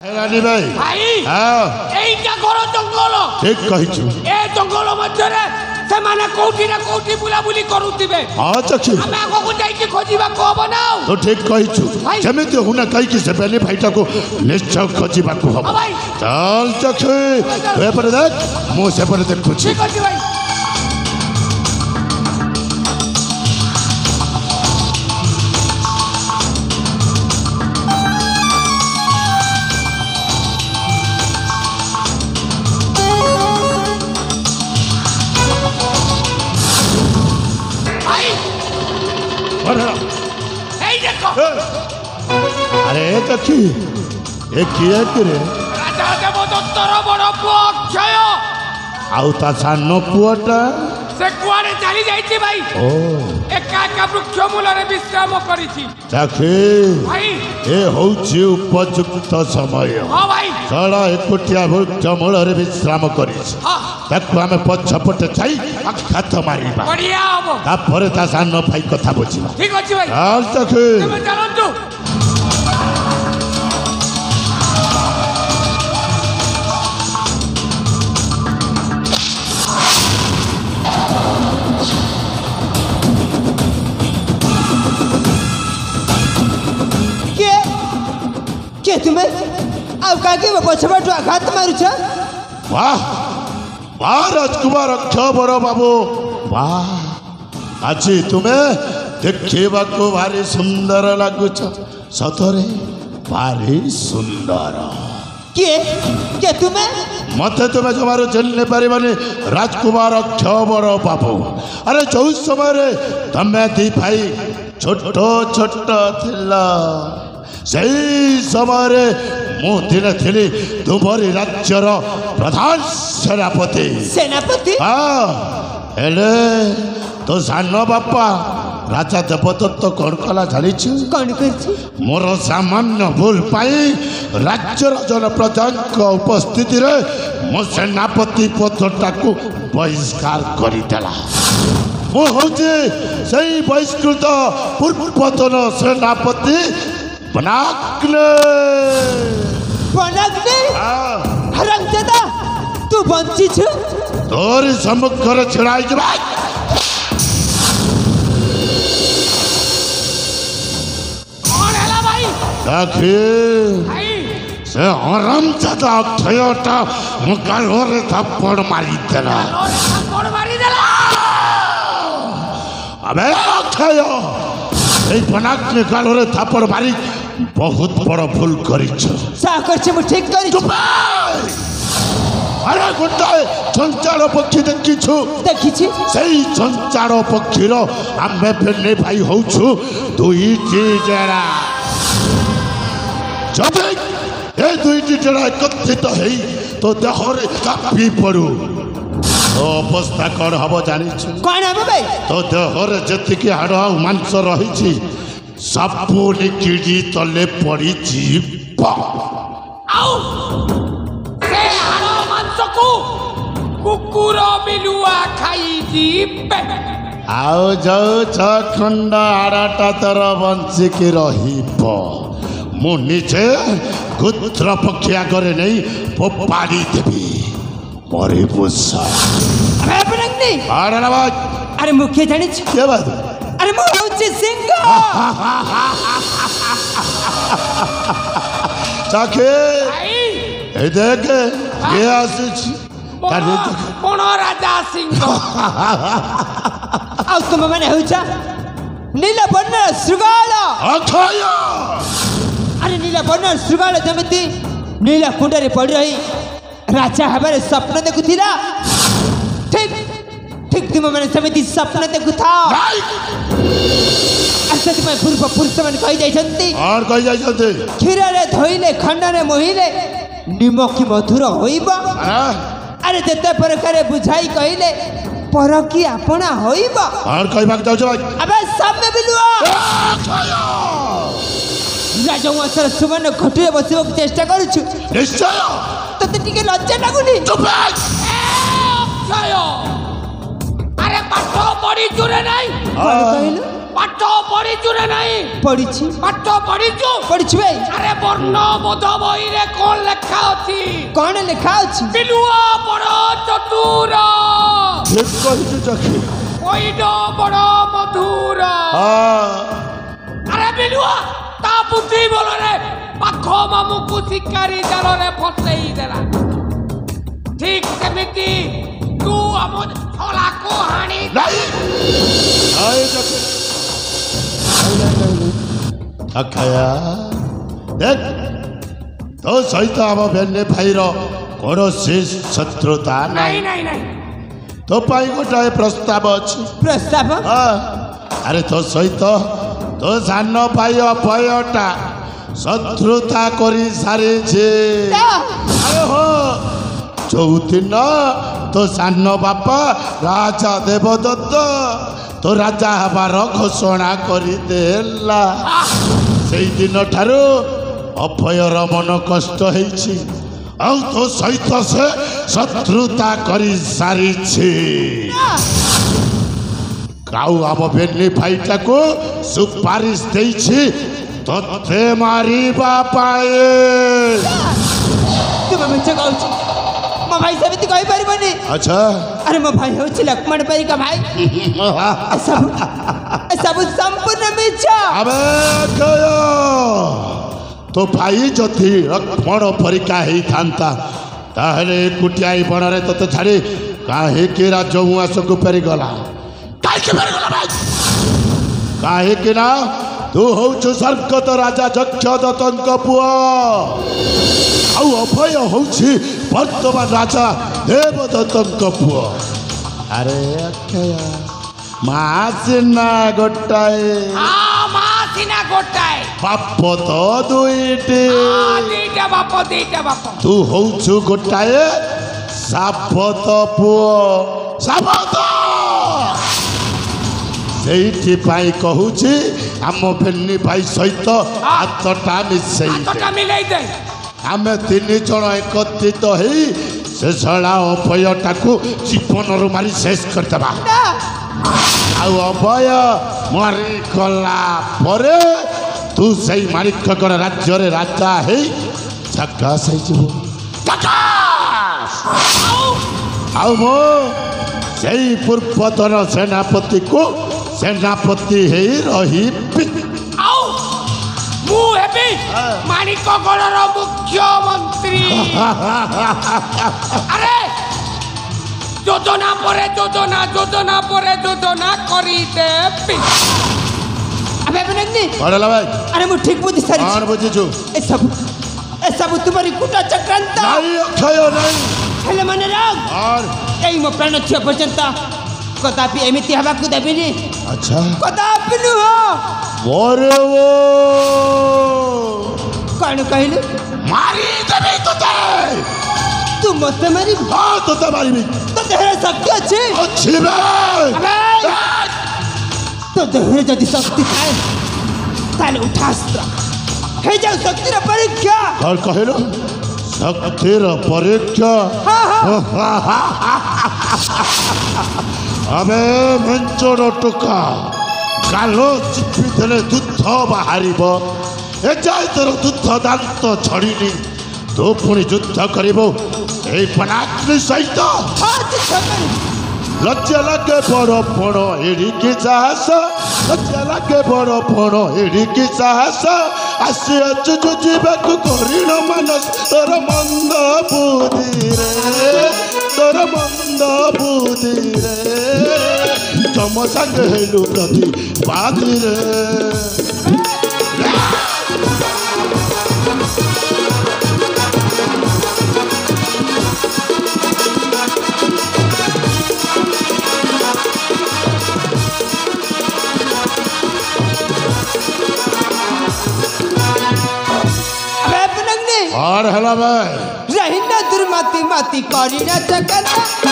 রানী ভাই ভাই হ্যাঁ এইটা ঘর জঙ্গল ঠিক কহিଛୁ এ জঙ্গল মধ্যে ସେମାନେ କୋଉଠି ନା କୋଉଠି ବୁଲାବୁଲି କରୁଥିବେ ହଁ ଚକ୍ଷୁ ଆମେ ଆଗକୁ ଯାଇକି ଖୋଜିବାକୁ ହବ ନା ତୁ ଠିକ କହିଛୁ ଯେମିତି ହଉନା କାହିଁକି ସେ ବେଲି ଭାଇଟାକୁ ନିଶ୍ଚୟ ଖୋଜିବାକୁ ହବ ଭାଇ ଚାଲ ଚକ୍ଷୁ ତୁ ଏପଟେ ଦେଖ ମୁଁ ସେପଟେ ଦେଖୁଛି ଠିକ ଅଛି ଭାଇ अरे चक्षु ये किए किरे ରାଜା ଦେବଦତ୍ତର ବଡ଼ ପୁଅ ଅକ୍ଷୟ ଆଉ ତା ସାନ ପୁଅଟା ସେ କୁଆଡ଼େ ଚାଲି ଯାଇଛି ଭାଇ ଓ ଏକା ଏକା ବୃକ୍ଷ ମୂଳରେ ବିଶ୍ରାମ କରିଛି ଚକ୍ଷୁ ଭାଇ ଏ ହଉଛି ଉପଯୁକ୍ତ ସମୟ ହଁ ଭାଇ ସଡ଼ା ଏକୁଟିଆ ବୃକ୍ଷ ମୂଳରେ ବିଶ୍ରାମ କରିଛି ହଁ ତାକୁ ଆମେ ପଛପଟେ ଯାଇ ଆଘାତ ମାରିବା ବଢ଼ିଆ ହବ ତାପରେ ତା ସାନ ଭାଇ କଥା ବୁଝିବା ଠିକ ଅଛି ଭାଇ ଚାଲ ଚକ୍ଷୁ ତୁମେ ଚାଲନ୍ତୁ के तुम्हें अब काके पछपटू आघात मारुछ वाह वाह राजकुमार अक्षबर बाबू वाह आज तुम्हें देखा भारी सुंदर लगुच सतरे भारी सुंदर के तुम्हें मते तुम्हें जमारो चलने पारिबानी राजकुमार अक्षबर बाबू अरे जो समय तमें दी भाई छोट छोट थिला सही समय मु दिने थी तुमरी राज्यर प्रधान सेनापति सेनापति हाँ हेले तो सान बापा राजा देवदत्त कौन कला जानी कौन कर मोर सामान्य भूल पाई राज्यर जन प्रजा उपस्थिति रे मो सेनापति पदटा को बहिष्कार करदेला मु हूँ से बहिष्कृत पूर्वतन सेनापति बनाकले हरामजादा तू बंची छु तोरी सम्मुखर छिड़ाई जबा कौन हैला भाई देखी भाई से हरामजादा अक्षयटा मुकालोरे थप्पड़ मारी देला थप्पड़ मारी देला अबे अक्षय এই বনাক নিকালোরে থাপড় মারি বহুত বড় ভুল করিছ সা করছে মু ঠিক করিছ আরে গোটাଏ চঞ্চাଳ ପକ୍ଷୀ ଦେଖିଛୁ ଦେଖିଛି ସେଇ ଚଞ୍ଚାଳ ପକ୍ଷୀର ଆମେ ବେନେ ଭାଇ ହଉଛୁ ଦୁଇଟି ଜେରା ଯଦି ଏ ଦୁଇଟି ଜେରା ଏକତ୍ରିତ ହେଇ ତୋ ଦେହରେ କାପି ପଡୁ तो अवस्था कौन हम जानी कौन हम भाई तो देहरे जी हाड़ आ मांस रही सबू निकिड़ी तले पड़ी कुकुर बिलुआ खाई आओ जाओ छंड हाड़ाटा तर बंचिकी मु निजे गुत्र पक्षी आगे नहीं फोपाड़ी देवी मरी अरे मुख्य जानी क्या बात अरे मुझे सिंह चाके ए देख ये आसी कोन राजा सिंह आ तुम माने होचा नीला बन्न श्रृगाल अक्षय अरे नीला बन्न श्रृगाल जमती नीला कुंडरे पड़ रही राजा हमारे स्वप्न देखुला ठीक ठीक तुम मैंने समिति स्वप्न देखुथा मैं पूर्व पुरुष मैंने कही जाइछंती और कही जाइछंती क्षीर रे धोइले खंडने मोहिले निमकी मधुर होइबा अरे जते प्रकार बुझाई कहिले पर की आपना होइबा और कहबाक जाउ छ भाई अबे सब में बिलुआ राजवंशर सुवर्ण घटुए बसिबक चेष्टा करूछु निश्चय तते टिके लज्जा लागुनी चुप अक्षय अरे ପାଠ ପଢିଛୁ ରେ ନାଇଁ କଣ କହିଲୁ ପାଠ ପଢିଛୁ ରେ ନାଇଁ ପଢିଛି ପାଠ ପଢିଛୁ ପଢିଛି ଭାଇ ଆରେ ବର୍ଣ୍ଣବୋଧ ବହିରେ କଣ ଲେଖା ଅଛି କଣ ଲେଖା ଅଛି ବିଲୁଆ ବଡ ଚତୁର ଠିକ କହିଛୁ ଚକ୍ଷୁ ପଇଡ ବଡ ମଧୁର ଆରେ ବିଲୁଆ ତା ବୁଦ୍ଧି ବଳରେ ପାଖ ମାମୁକୁ ଶିକାରୀ ଜାଲରେ ଫସେଇ ଦେଲା ଠିକ ସେମିତି ତୁ ଆମ ଛଳାକୁ ହାଣି ଅକ୍ଷୟା ଦେଖ ତୋ ସହିତ ଆମ ବେନେ ଭାଇର କୌଣସି ଶତ୍ରୁତା ନାଇଁ ନାହିଁ ନାଇଁ ନାଇଁ ତୋ ପାଇଁ ଗୋଟାଏ ପ୍ରସ୍ତାବ ଅଛି ପ୍ରସ୍ତାବ ଆରେ ତୋ ସହିତ ତୋ ସାନ ଭାଇ ଅଭୟଟା ଶତ୍ରୁତା କରି ସାରିଛି ଆରେ ହଁ ଯୋଉଦିନ ତୋ ସାନ ବାପା ରାଜା ଦେବଦତ୍ତ ତୋ ରାଜା ହେବାର ଘୋଷଣା କରିଦେଲା ସେଇଦିନ ଠାରୁ ଅଭୟର ମନ କଷ୍ଟ ହେଇଛି ଆଉ ତୋ ସହିତ ସେ ଶତ୍ରୁତା କରି ସାରିଛି ଆଉ ଆମ ବେନି ଭାଇଟାକୁ ସୁପାରିଶ ଦେଇଛି ତତେ ମାରିବା ପାଇଁ ତୁମେ ମିଛ କହୁଛୁ ମୋ ଭାଇ ସେମିତି କହିପାରିବନି ଆଚ୍ଛା ଆରେ ମୋ ଭାଇ ହେଉଛି ଲକ୍ଷ୍ମଣ ପରିକା ଭାଇ ଏସବୁ ସମ୍ପୂର୍ଣ୍ଣ ମିଛ ଆବେ ଅକ୍ଷୟ ତୋ ଭାଇ ଯଦି ଲକ୍ଷ୍ମଣ ପରିକା ହେଇଥାନ୍ତା ତାହେଲେ ଏକୁଟିଆ ଏଇ ବଣରେ ତତେ ଛାଡ଼ି କାହିଁକି ରାଜ ଉଆସକୁ ଫେରିଗଲା କାହିଁକି ନା ତୁ ହଉଛୁ ସ୍ୱର୍ଗତ ରାଜା ଯକ୍ଷଦତ୍ତଙ୍କ ପୁଅ ଆଉ ଅଭୟ ହଉଛି ବର୍ତ୍ତମାନ ରାଜା ଦେବଦତ୍ତଙ୍କ ପୁଅ ଆରେ ଅକ୍ଷୟ ମା ସିନା ଗୋଟାଏ ମା ସିନା ଗୋଟାଏ ବାପ ତ ଦୁଇଟି ଦିଟା ବାପ ତୁ ହଉଛୁ ଗୋଟାଏ ସାବତ ପୁଅ ସାବତ ସେଇଥିପାଇଁ କହୁଛି ଆମ ବେନି ଭାଇ ସହିତ ହାତଟା ମିଶେଇ ଦେ ଆମେ ତିନି ଜଣ ଏକତ୍ରିତ ହେଇ ସେ ଶଳା ଅଭୟଟାକୁ ଜୀବନରୁ ମାରି ଶେଷ କରିଦେବା ଆଉ ଅଭୟ ମରିଗଲା ପରେ ତୁ ସେଇ ମାଣିକଗଡ଼ ରାଜ୍ୟରେ ରାଜା ହେଇ ଝାକାସ ହେଇଯିବୁ ଆଉ ମୁଁ ସେଇ ପୂର୍ବତନ ସେନାପତିକୁ ସେନାପତି ହେଇ ରହିବି ମୁଁ ହେବି ମାଣିକଗଡ଼ର ମୁଖ୍ୟମନ୍ତ୍ରୀ ଆରେ ଯୋଜନା ପରେ ଯୋଜନା ଯୋଜନା ପରେ ଯୋଜନା କରିଦେବି ଭାଇ ଆରେ ମୁଁ ଠିକ ବୁଝି ସାରିଛି କଣ ବୁଝିଛୁ ଏସବୁ ତୁମରି କୁଟା ଚକ୍ରାନ୍ତ ନାଇଁ ଅକ୍ଷୟ ନାଇଁ ହେଲେ ମନେ ରଖ ଏଇ ମୋ ପ୍ରାଣ ଥିବା ପର୍ଯ୍ୟନ୍ତ କଦାପି ଏମିତି ହେବାକୁ ଦେବିନି ଆଚ୍ଛା କଦାପି ନୁହଁ ମୋର କଣ କହିଲୁ ମାରିଦେବି ତତେ ତୁ ମତେ ମାରିବୁ ହଁ ତତେ ମାରିବି ତୋ ଦେହରେ ଶକ୍ତି ଅଛି ତୋ ଦେହରେ ଯଦି ଶକ୍ତି ଥାଏ ତାହେଲେ ଉଠାସ୍ତ୍ର ହେଇଯାଉ ଶକ୍ତିର ପରୀକ୍ଷା କଣ କହିଲୁ ଶକ୍ତିର ପରୀକ୍ଷା ଆମେ ମେଞ୍ଚର ଟୋକା ଗାଲ ଚିପି ଦେଲେ ଦୁଧ ବାହାରିବ ଏଯାଏ ତୋର ଦୁଧ ଦାନ୍ତ ଛଡ଼ିନି ତୁ ପୁଣି ଯୁଦ୍ଧ କରିବୁ ଏଇ ପଣାଗ୍ନି ସହିତ ଲଜ୍ଜା ଲାଗେ ବଡ଼ ପଣ ଏଡ଼ିକି ସାହସ ଲଜ୍ଜା ଲାଗେ ବଡ଼ ପଣ ଏଡ଼ିକି ସାହସ ଆସି ଅଛୁ ଯିବାକୁ କରିଣ ମାନସ ତୋର ମନ୍ଦ ବୁଦ୍ଧିରେ ତମ ସାଙ୍ଗେ ହେଲୁ ପ୍ରତି ବାଦିରେ और हेलो भाई रहीना दुर्मति मति करीना चकता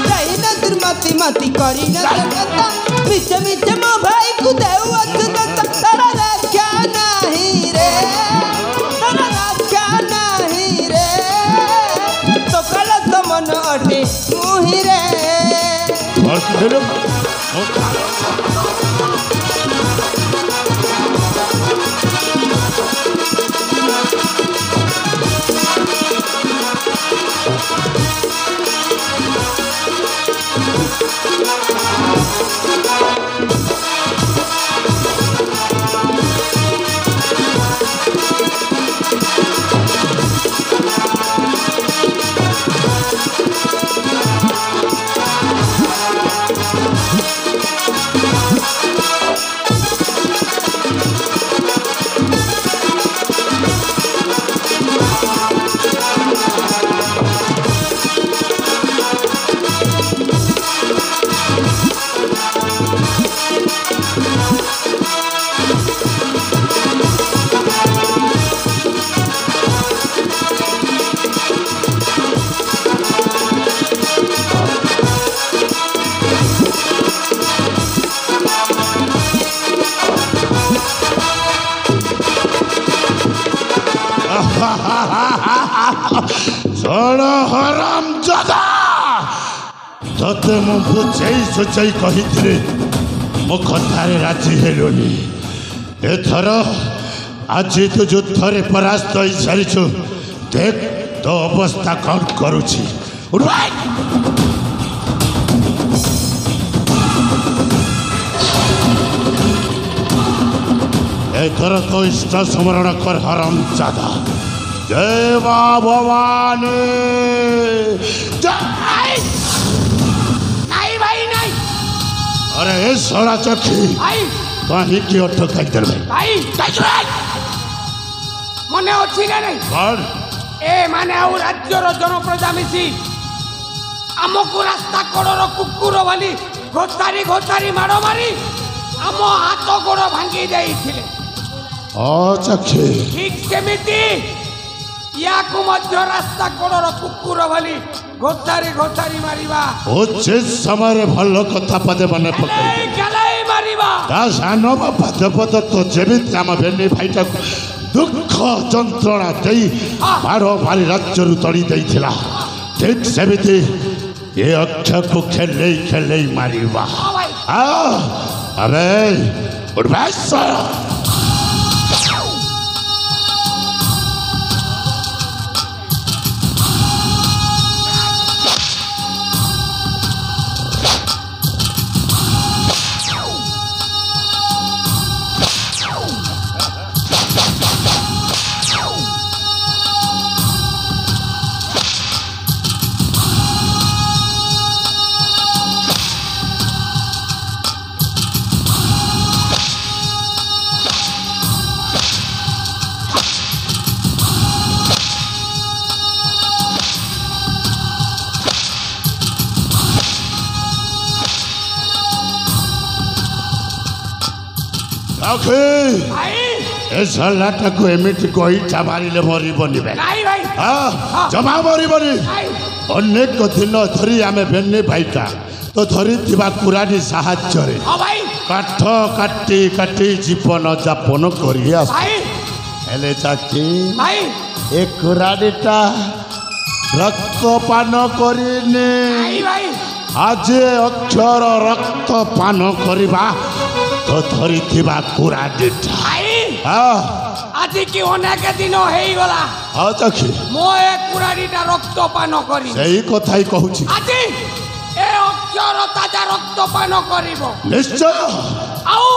रहीना दुर्मति मति करीना चकता मिच मिच मो भाई को देव अछुत तारा रक्षा नहीं रे तो कल समन अटे मुहि रे और हेलो ଶୁଣ ହରାମ ଜାଦା ତତେ ମୁଁ ବୁଝେଇ ସୁଝେଇ କହିଥିଲି ମୋ କଥାରେ ରାଜି ହେଲୁନି ଏଥର ଆଜି ତୁ ଯୁଦ୍ଧରେ ପରାସ୍ତ ହେଇସାରିଛୁ ଦେଖ ତୋ ଅବସ୍ଥା କ'ଣ କରୁଛି ଏଥର ତୋ ଇଷ୍ଟ ସ୍ମରଣ କର ହରାମ ଜାଦା जय माँ भवानी जय नहीं भाई नहीं अरे ए सोना चक्की भाई कहीं की ऑटो काइदर भाई मने अच्छी ना नहीं कौन ए माने आउ राज्यर जनप्रजा मिसी आमको रास्ता कड़र कुकुर वाली घोषारी घोषारी माड़ मारी आम हाथ गोड़ भांगी देइथिले ओ चक्की ठीक सेमिति याकु मध्य रास्ता कड़र कुकुर वाली घोषारी घोषारी मारिबा उचित समय भल कथा पदे मने पकाई गलाई मारिबा ता सानो पदे पद तो जेमित आम बेनी भाईटा दुख जंत्रणा देई मारो मारी राज्य तड़ी देइथिला ठीक सेमिति ये अक्षय को खेले खेले मारिबा आ अबे उठ बैठ लाटा को एमती गोईठा मारे मरबनी जमा मरबनी अनेक दिन धरी आम बेनी भाईटा तो धरी कुरानी साहाଯ୍ୟରେ काठ काटी काटी जीवन जापन कर चाची ए कुरानीटा रक्तपान करने आज अक्षर रक्तपान करवा तो धरी कुरानीटा आज की अनेक दिन हो गला हाँ चाची मो ए कुरानीटा रक्तपान करी सही कथा कहूँ आज ए अक्षर ताजा रक्तपान करिबो निश्चय आउ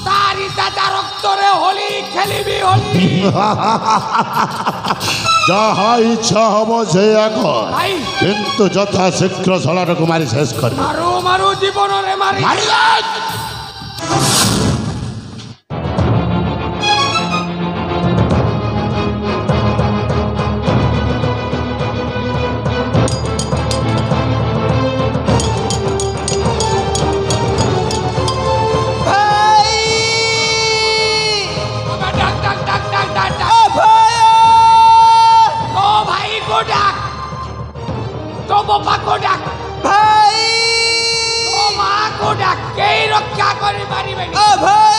तारी ताजा रक्त रे होली खेलिबी होली जहाँ इच्छा हम से भाई किंतु यथा शीघ्र शलाटा को मारी शेष कर मारू मारू जीवन रे मारी बापा को डाक भाई तो माँ को डाक के रक्षा करी पारी बेनी ओ भाई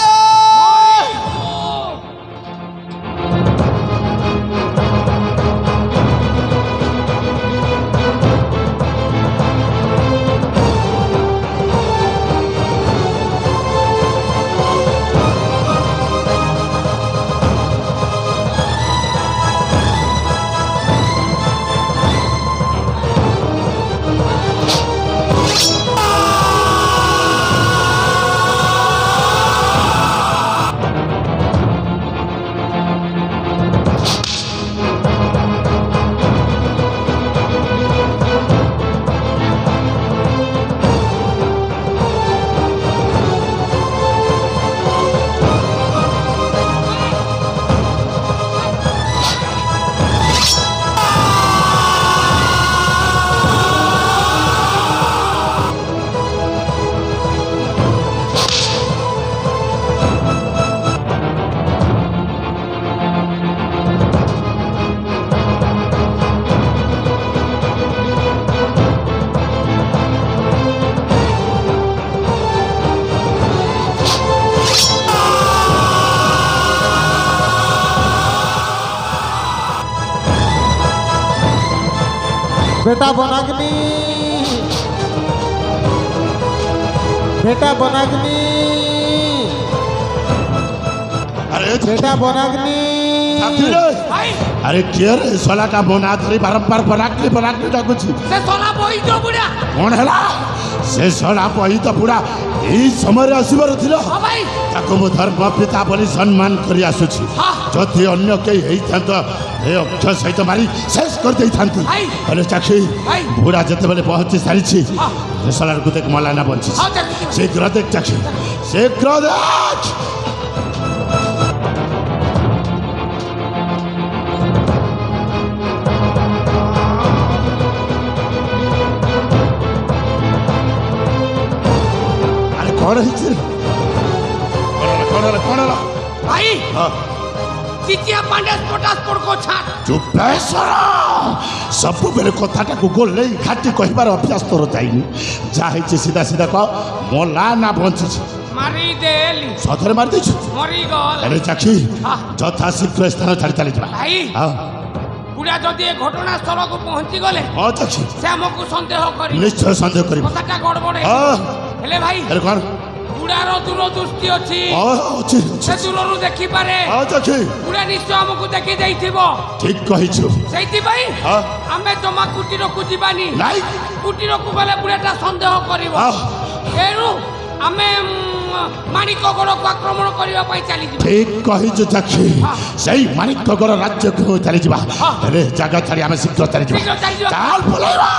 बेटा बनाग्नि अरे बेटा बनाग्नि ছাত্রী রে, ভাই আরে কে রে শলাটা বনা ধরি বারম্বার বনাগ্নি ডাকুছি সে সোনা বই তো বুড়া কোন হেলা সে শলা বহি তো পুরা এই সময় আসিবার ছিল হ্যাঁ ভাই তাকে মু ধর্ম পিতা বলি সম্মান করে আসুছি হ্যাঁ। যদি অন্য কেই হইথান্ত এ অক্ষর সহিত মারি শেষ করে দেইথাନ୍ତି ভাই। ହେଲେ ଚାକ୍ଷୀ ଭାଇ। ବୁଢ଼ା ଯେତେବେଳେ ପହଞ୍ଚି ସାରିଛି ହଁ। ଶଳାକୁ ଦେଖ ମଲାନା ବଞ୍ଚିଛି ହଁ ଦେଖୁଛି ଶୀଘ୍ର ଦେଖ ଚାକ୍ଷୀ ଶୀଘ୍ର ଦେଖ ଆରେ କ'ଣ ହେଇଛି କ'ଣ ହେଲା ভাই ହଁ চিচিয়া পান্ডে স্পোটাসপোর্ট কো ছাড় ଚୁପେଶ୍ୱର ସବୁବେଳେ କଥାଟାକୁ ଗୋଲେଇ ଘାଟି କହିବାର ଅଭ୍ୟାସ ତୋର ଯାଇନି ଯାହା ହେଇଛି ସିଧା ସିଧା କହ ମଲା ନା ବଞ୍ଚିଛି মারি দেলি ସତରେ ମାରିଦେଇଛୁ মরি গল ହେଲେ ଚାକ୍ଷୀ ହଁ। ଯଥା ଶୀଘ୍ର ସ୍ଥାନ ଛାଡ଼ି ଚାଲିଯିବା ভাই ହଁ বুড়া যদি এ ঘটনাস্থলকু পৌঁছি গলে ହଁ ଚାକ୍ଷୀ সে আমাকে সন্দেহ করি ନିଶ୍ଚୟ ସନ୍ଦେହ କରିବୁ কথাটা গড়বড় ହଁ হেলে ভাই ହେଲେ କ'ଣ বুড়ার দূরদৃষ্টি অছি ହଁ ଅଛି সে দূরରୁ ଦେଖିପାରେ ହଁ ଚାକ୍ଷୀ বুড়া নিশ্চয় আমাকে দেখি যাইଥିବ ଠିକ କହିଛୁ সেইଥିପାଇଁ ହଁ ଆମେ ଜମା କୁଟୀରକୁ ଯିବାନି ନାଇଁ କୁଟୀରକୁ ଗଲେ ବୁଢ଼ାଟା ସନ୍ଦେହ କରିବ ହଁ ଏଣୁ ଆମେ ମାଣିକ ଗଡ଼କୁ ଆକ୍ରମଣ କରିବା ପାଇଁ ଚାଲିଯିବା ଠିକ କହିଛୁ ଚାକ୍ଷୀ ସେଇ ମାଣିକଗଡ଼ ରାଜ୍ୟକୁ ଚାଲିଯିବା ହଁ। ହେଲେ ଜାଗା ଛାଡ଼ି ଆମେ ଶୀଘ୍ର ଚାଲିଯିବା ଶୀଘ୍ର ଚାଲିଯିବା। ଚାଲ ପଳେଇବା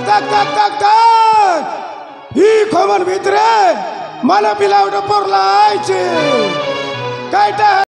দেখ ই খবর ভিতরে মানে পিলা ওটা পড়লা আইছে কাইটা